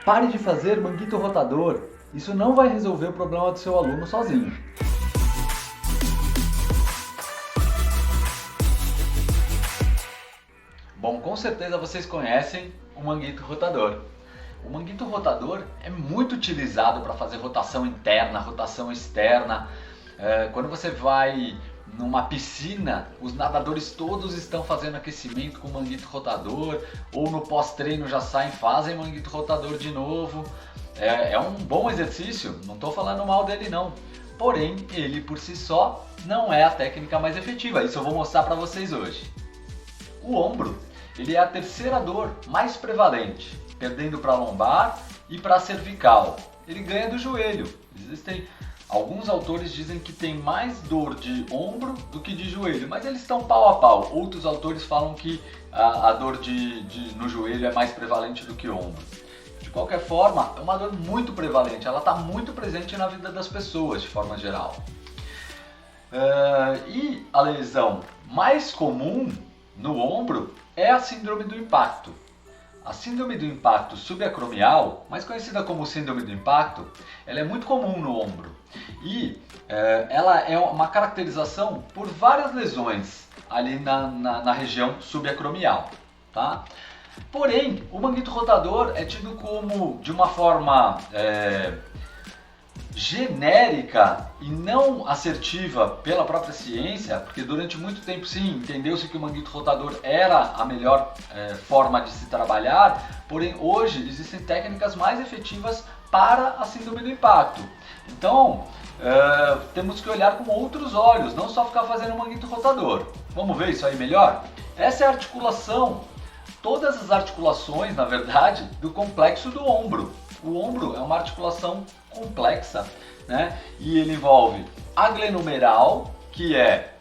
Pare de fazer manguito rotador. Isso não vai resolver o problema do seu aluno sozinho. Bom, com certeza vocês conhecem o manguito rotador. O manguito rotador é muito utilizado para fazer rotação interna, rotação externa. Quando você vai numa piscina, os nadadores todos estão fazendo aquecimento com manguito rotador, ou no pós-treino já saem e fazem manguito rotador de novo. É um bom exercício, não estou falando mal dele não. Porém, ele por si só não é a técnica mais efetiva. Isso eu vou mostrar para vocês hoje. O ombro, ele é a terceira dor mais prevalente, perdendo para a lombar e para a cervical. Ele ganha do joelho. Alguns autores dizem que tem mais dor de ombro do que de joelho, mas eles estão pau a pau. Outros autores falam que a dor no joelho é mais prevalente do que ombro. De qualquer forma, é uma dor muito prevalente, ela está muito presente na vida das pessoas de forma geral. E a lesão mais comum no ombro é a síndrome do impacto. A síndrome do impacto subacromial, mais conhecida como síndrome do impacto, ela é muito comum no ombro e ela é uma caracterização por várias lesões ali na região subacromial, tá? Porém, o manguito rotador é tido como, de uma forma genérica e não assertiva pela própria ciência, porque durante muito tempo sim, entendeu-se que o manguito rotador era a melhor forma de se trabalhar, porém hoje existem técnicas mais efetivas para a síndrome do impacto. Então, temos que olhar com outros olhos, não só ficar fazendo manguito rotador. Vamos ver isso aí melhor? Essa é a articulação, todas as articulações, na verdade, do complexo do ombro. O ombro é uma articulação complexa, né? E ele envolve a glenomeral, que é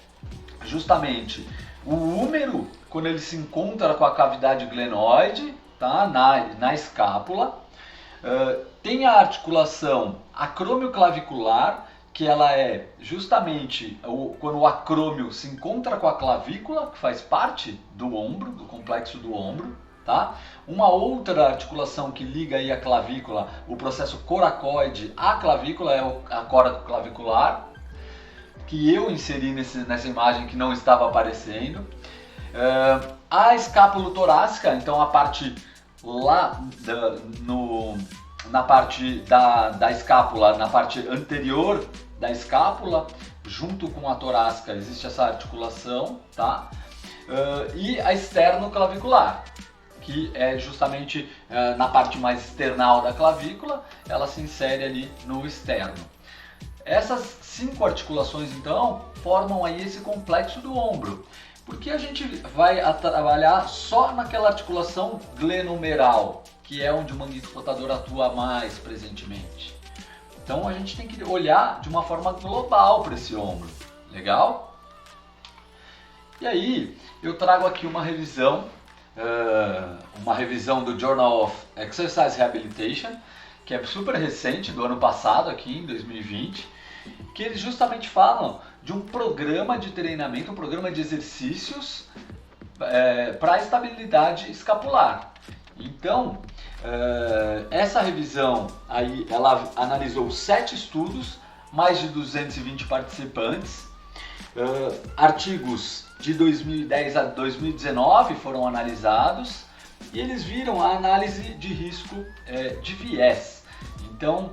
justamente o húmero quando ele se encontra com a cavidade glenoide, tá? na escápula. Tem a articulação acromioclavicular, que ela é justamente quando o acrômio se encontra com a clavícula, que faz parte do ombro, do complexo do ombro. Tá? Uma outra articulação que liga aí a clavícula, o processo coracoide à clavícula, é a coracoclavicular, que eu inseri nessa imagem que não estava aparecendo. A escápulo-torácica, então a parte lá na parte da escápula, na parte anterior da escápula, junto com a torácica, existe essa articulação, tá? E a externo-clavicular, que é justamente na parte mais external da clavícula, ela se insere ali no externo. Essas 5 articulações, então, formam aí esse complexo do ombro. Porque a gente vai trabalhar só naquela articulação glenomeral, que é onde o manguito rotador atua mais presentemente. Então a gente tem que olhar de uma forma global para esse ombro. Legal? E aí eu trago aqui uma revisão do Journal of Exercise Rehabilitation, que é super recente, do ano passado, aqui em 2020, que eles justamente falam de um programa de treinamento, um programa de exercícios para a estabilidade escapular. Então, essa revisão aí, ela analisou 7 estudos, mais de 220 participantes, artigos de 2010 a 2019 foram analisados e eles viram a análise de risco de viés. Então,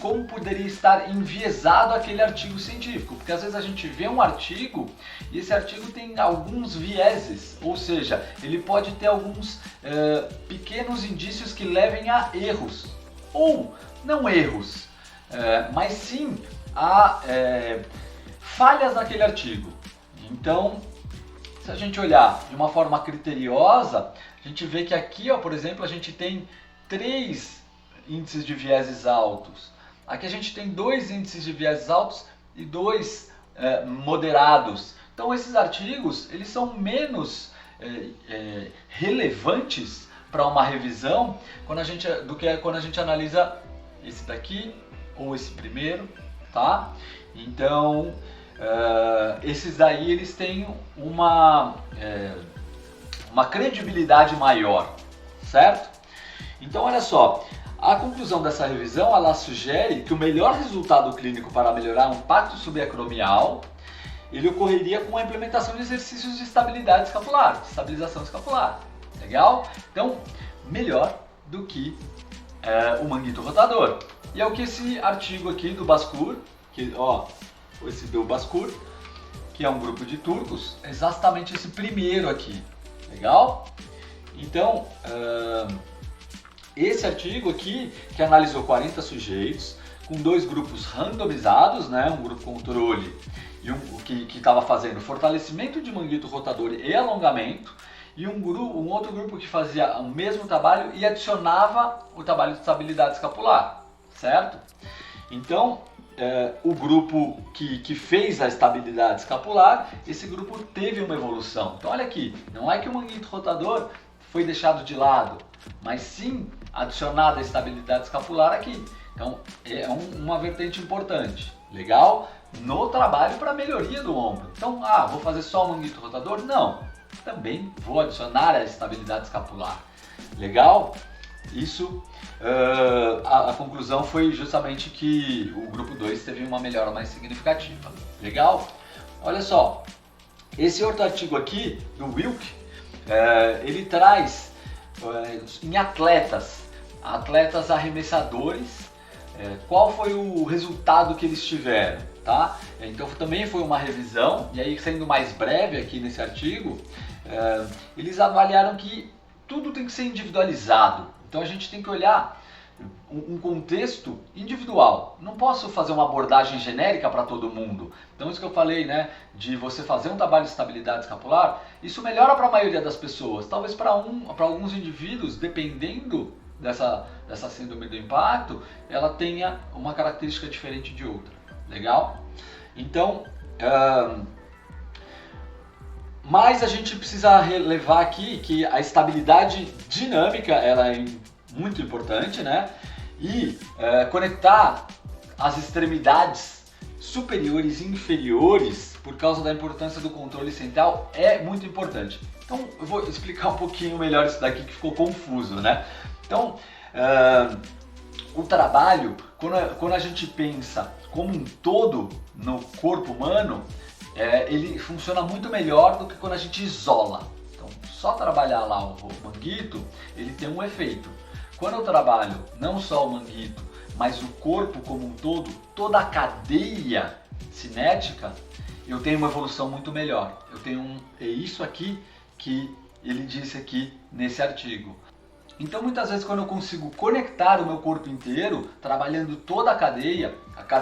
como poderia estar enviesado aquele artigo científico? Porque às vezes a gente vê um artigo e esse artigo tem alguns vieses, ou seja, ele pode ter alguns pequenos indícios que levem a erros, ou não erros, mas sim a falhas naquele artigo. Então, se a gente olhar de uma forma criteriosa, a gente vê que aqui, ó, por exemplo, a gente tem 3 índices de vieses altos. Aqui a gente tem 2 índices de vieses altos e 2 moderados. Então esses artigos, eles são menos relevantes para uma revisão do que quando a gente analisa esse daqui ou esse primeiro, tá? Então esses daí eles têm uma credibilidade maior, certo? Então olha só, A conclusão dessa revisão, ela sugere que o melhor resultado clínico para melhorar o impacto subacromial, ele ocorreria com a implementação de exercícios de estabilidade escapular, de estabilização escapular. Legal? Então, melhor do que o manguito rotador. E é o que esse artigo aqui do Baskur, esse do Baskur, que é um grupo de turcos, é exatamente esse primeiro aqui. Legal? Então, esse artigo aqui, que analisou 40 sujeitos, com 2 grupos randomizados, né, um grupo controle e que estava fazendo fortalecimento de manguito rotador e alongamento, e um outro grupo que fazia o mesmo trabalho e adicionava o trabalho de estabilidade escapular, certo? Então, o grupo que fez a estabilidade escapular, esse grupo teve uma evolução. Então olha aqui, não é que o manguito rotador foi deixado de lado, mas sim adicionada a estabilidade escapular aqui. Então é uma vertente importante, legal? No trabalho para melhoria do ombro. Então, vou fazer só o manguito rotador? Não, também vou adicionar a estabilidade escapular. Legal? Isso, a conclusão foi justamente que o grupo 2 teve uma melhora mais significativa. Legal? Olha só, esse outro artigo aqui, do Wilk, ele traz em atletas arremessadores, qual foi o resultado que eles tiveram, tá? Então também foi uma revisão, e aí sendo mais breve aqui nesse artigo, eles avaliaram que tudo tem que ser individualizado. Então a gente tem que olhar um contexto individual. Não posso fazer uma abordagem genérica para todo mundo. Então isso que eu falei, né, de você fazer um trabalho de estabilidade escapular, isso melhora para a maioria das pessoas. Talvez para alguns indivíduos, dependendo dessa síndrome do impacto, ela tenha uma característica diferente de outra. Legal? Então, mas a gente precisa relevar aqui que a estabilidade dinâmica ela é muito importante, né? E conectar as extremidades superiores e inferiores por causa da importância do controle central é muito importante. Então eu vou explicar um pouquinho melhor isso daqui que ficou confuso, né? Então o trabalho, quando a gente pensa como um todo no corpo humano, ele funciona muito melhor do que quando a gente isola. Então, só trabalhar lá o manguito, ele tem um efeito. Quando eu trabalho não só o manguito, mas o corpo como um todo, toda a cadeia cinética, eu tenho uma evolução muito melhor. É isso aqui que ele disse aqui nesse artigo. Então muitas vezes quando eu consigo conectar o meu corpo inteiro, trabalhando toda a cadeia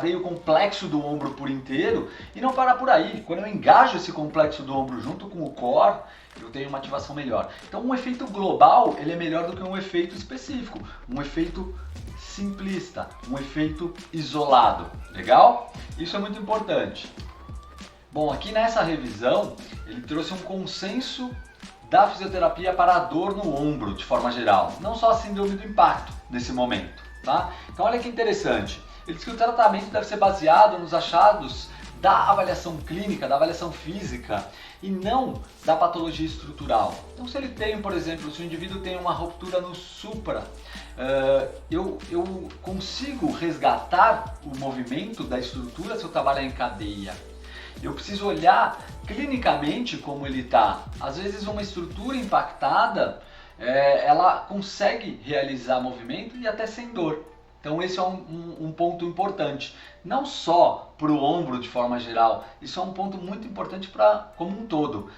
e o complexo do ombro por inteiro, e não parar por aí. Quando eu engajo esse complexo do ombro junto com o core, eu tenho uma ativação melhor. Então um efeito global, ele é melhor do que um efeito específico, um efeito simplista, um efeito isolado. Legal? Isso é muito importante. Bom, aqui nessa revisão, ele trouxe um consenso da fisioterapia para a dor no ombro, de forma geral, não só a síndrome do impacto nesse momento, tá? Então olha que interessante, ele diz que o tratamento deve ser baseado nos achados da avaliação clínica, da avaliação física e não da patologia estrutural. Então se ele tem, por exemplo, se o indivíduo tem uma ruptura no supra, eu consigo resgatar o movimento da estrutura se eu trabalhar em cadeia. Eu preciso olhar clinicamente como ele está. Às vezes uma estrutura impactada, ela consegue realizar movimento e até sem dor. Então esse é um ponto importante. Não só para o ombro de forma geral, isso é um ponto muito importante como um todo.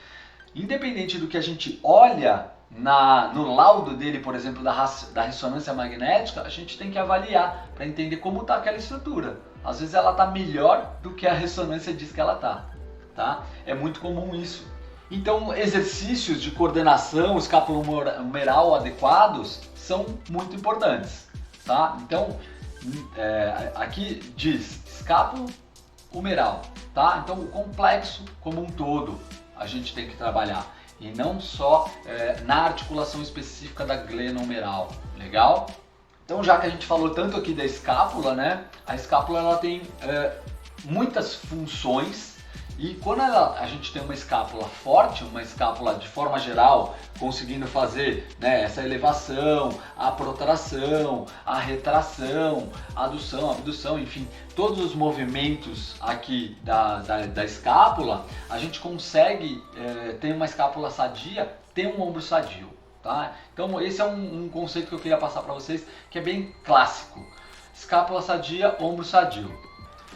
Independente do que a gente olha no laudo dele, por exemplo, da ressonância magnética, a gente tem que avaliar para entender como está aquela estrutura. Às vezes ela está melhor do que a ressonância diz que ela está, tá? É muito comum isso. Então exercícios de coordenação escapulohumeral adequados são muito importantes, tá? Então aqui diz escapulohumeral, tá? Então o complexo como um todo a gente tem que trabalhar e não só na articulação específica da glenohumeral, legal? Então já que a gente falou tanto aqui da escápula, né? A escápula ela tem muitas funções E quando a gente tem uma escápula forte, uma escápula de forma geral, conseguindo fazer, né, essa elevação, a protração, a retração, a adução, a abdução, enfim, todos os movimentos aqui da escápula, a gente consegue ter uma escápula sadia, ter um ombro sadio. Tá? Então esse é um conceito que eu queria passar para vocês, que é bem clássico. Escápula sadia, ombro sadio.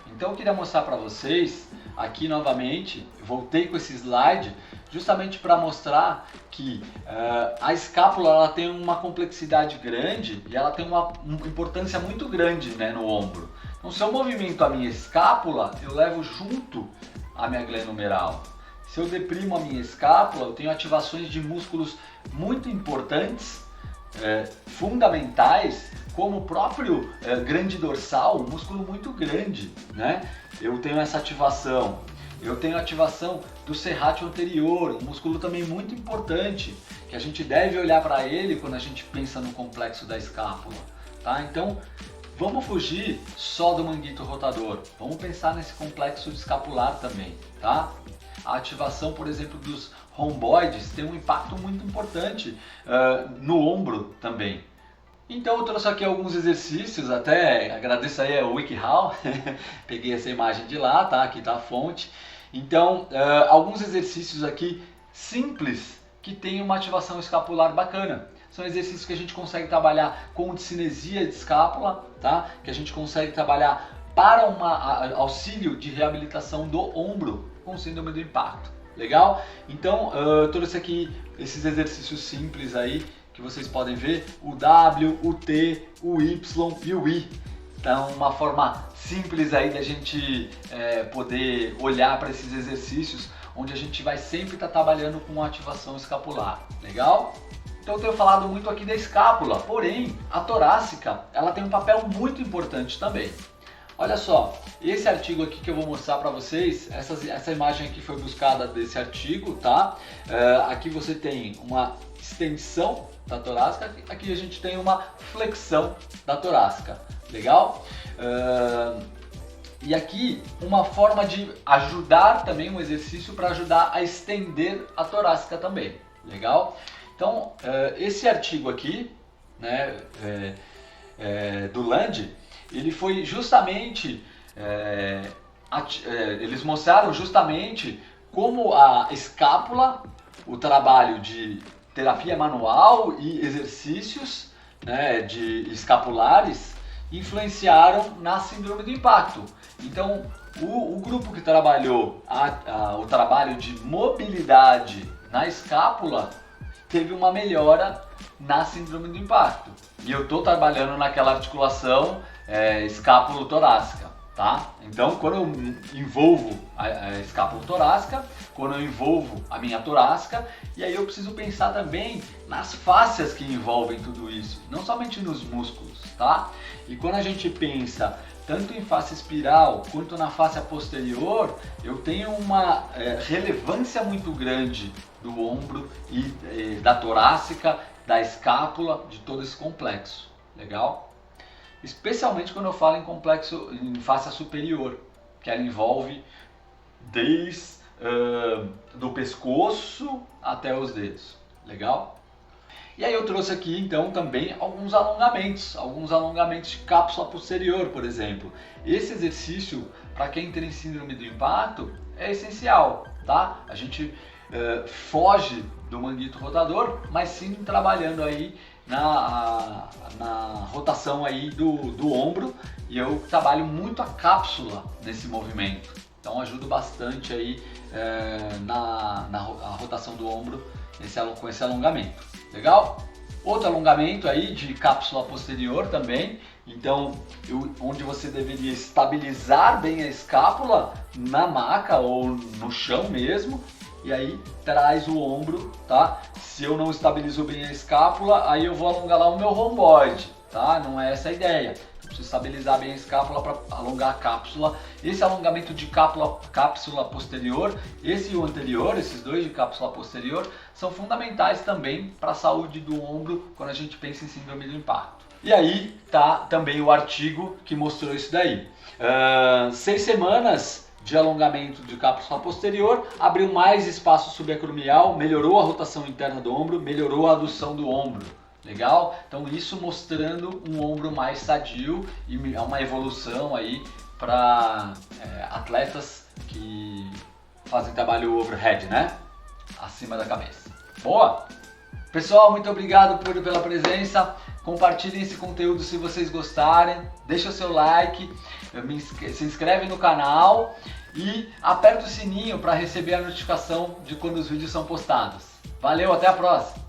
Então eu queria mostrar para vocês, aqui novamente, voltei com esse slide, justamente para mostrar que a escápula ela tem uma complexidade grande e ela tem uma importância muito grande, né, no ombro. Então se eu movimento a minha escápula, eu levo junto a minha glenohumeral. Se eu deprimo a minha escápula, eu tenho ativações de músculos muito importantes, fundamentais, como o próprio grande dorsal, um músculo muito grande, né? Eu tenho essa ativação. Eu tenho a ativação do serrátil anterior, um músculo também muito importante, que a gente deve olhar para ele quando a gente pensa no complexo da escápula, tá? Então, vamos fugir só do manguito rotador, vamos pensar nesse complexo escapular também, tá? A ativação, por exemplo, dos romboides tem um impacto muito importante no ombro também. Então eu trouxe aqui alguns exercícios, até agradeço aí ao WikiHow, peguei essa imagem de lá, tá? Aqui tá a fonte. Então, alguns exercícios aqui simples que tem uma ativação escapular bacana. São exercícios que a gente consegue trabalhar com cinesia de escápula, tá? Que a gente consegue trabalhar para auxílio de reabilitação do ombro com síndrome do impacto. Legal? Então, eu trouxe aqui esses exercícios simples aí que vocês podem ver, o W, o T, o Y e o I. Então, uma forma simples aí da gente poder olhar para esses exercícios, onde a gente vai sempre estar trabalhando com ativação escapular. Legal? Então eu tenho falado muito aqui da escápula, porém a torácica ela tem um papel muito importante também. Olha só, esse artigo aqui que eu vou mostrar para vocês, essa imagem aqui foi buscada desse artigo, tá? Aqui você tem uma extensão da torácica, aqui a gente tem uma flexão da torácica, legal? E aqui uma forma de ajudar também, um exercício para ajudar a estender a torácica também, legal? Então, esse artigo aqui, né, do Land, ele foi justamente, eles mostraram justamente como a escápula, o trabalho de terapia manual e exercícios, né, de escapulares influenciaram na síndrome do impacto. Então, o grupo que trabalhou o trabalho de mobilidade na escápula teve uma melhora na síndrome do impacto. E eu estou trabalhando naquela articulação escápulo-torácica, tá? Então, quando eu envolvo a escápulo-torácica, quando eu envolvo a minha torácica, e aí eu preciso pensar também nas fáscias que envolvem tudo isso, não somente nos músculos, tá? E quando a gente pensa tanto em face espiral quanto na face posterior, eu tenho uma relevância muito grande do ombro e da torácica, da escápula, de todo esse complexo, legal? Especialmente quando eu falo em complexo em face superior, que ela envolve desde do pescoço até os dedos, legal? E aí eu trouxe aqui então também alguns alongamentos de cápsula posterior, por exemplo. Esse exercício, para quem tem síndrome do impacto, é essencial, tá? A gente foge do manguito rotador, mas sim trabalhando aí na rotação aí do ombro, e eu trabalho muito a cápsula nesse movimento. Então ajudo bastante aí na rotação do ombro com esse alongamento. Legal? Outro alongamento aí de cápsula posterior também. Então, onde você deveria estabilizar bem a escápula na maca ou no chão mesmo, e aí traz o ombro, tá? Se eu não estabilizo bem a escápula, aí eu vou alongar lá o meu romboide, tá? Não é essa a ideia. Eu preciso estabilizar bem a escápula para alongar a cápsula. Esse alongamento de cápsula posterior, esse e o anterior, esses dois de cápsula posterior, são fundamentais também para a saúde do ombro quando a gente pensa em síndrome do impacto. E aí tá também o artigo que mostrou isso daí. 6 semanas de alongamento de cápsula posterior, abriu mais espaço subacromial, melhorou a rotação interna do ombro, melhorou a adução do ombro. Legal? Então isso mostrando um ombro mais sadio e é uma evolução aí para atletas que fazem trabalho overhead, né? Acima da cabeça. Boa? Pessoal, muito obrigado pela presença. Compartilhem esse conteúdo se vocês gostarem. Deixa o seu like, se inscreve no canal e aperta o sininho para receber a notificação de quando os vídeos são postados. Valeu, até a próxima!